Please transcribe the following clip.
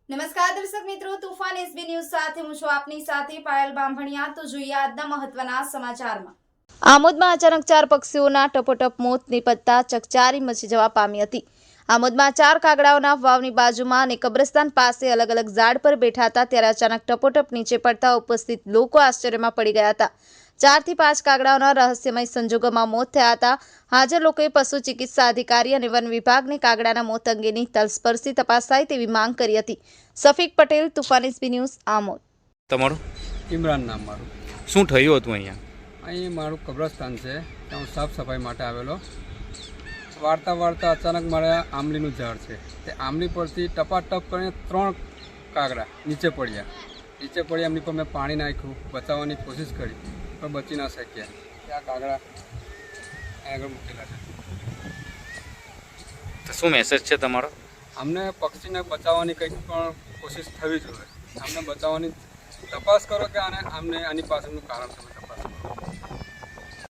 નમસ્કાર દર્શક મિત્રો, તુફાન એસબી ન્યૂઝ સાથે હું છું આપની સાથે પાયલ બામભણિયા। તો જોઈએ આજના મહત્વના સમાચારમાં। આમોદમાં અચાનક 4 પક્ષીઓના ટપોટપ મોત નિપજતા ચકચારી મચી જવા પામી હતી। આમોદમાં 4 કાગડાઓના વાવની બાજુમાં અને કબ્રસ્તાન પાસે અલગ અલગ ઝાડ પર બેઠા હતા ત્યારે અચાનક ટપોટપ નીચે પડતા ઉપસ્થિત લોકો આશ્ચર્યમાં પડી ગયા હતા। 4 થી 5 કાગડાઓના રહસ્યમય સંજોગોમાં મોત થયા હતા। હાજર લોકોએ પશુ ચિકિત્સા અધિકારી અને વન વિભાગને કાગડાના મોત અંગેની તલસ્પર્શી તપાસ થાય તેવી માંગ કરી હતી। Safiq Patel, Toofan SB news, Amod. તમારું ઇમરાન નામ મારું। શું થયું હતું અહીંયા? અહીં મારું કબ્રસ્તાન છે, ત્યાં હું સાફ સફાઈ માટે આવેલો। વાળતા અચાનક મારા આંબલીનું ઝાડ છે, તે આંબલી પરથી ટપાટપ કરીને 3 કાગડા નીચે પડ્યા। એમની પર મેં પાણી નાખ્યું, બચાવવાની કોશિશ કરી પણ બચી ના શક્યા। ત્યાં કાગડા આગળ મૂકેલા છે। તો શું મેસેજ છે તમારો? અમને પક્ષીને બચાવવાની કંઈક પણ કોશિશ થવી જોઈએ। અમને બચાવવાની તપાસ કરો કે આની પાછળનું કારણ તમે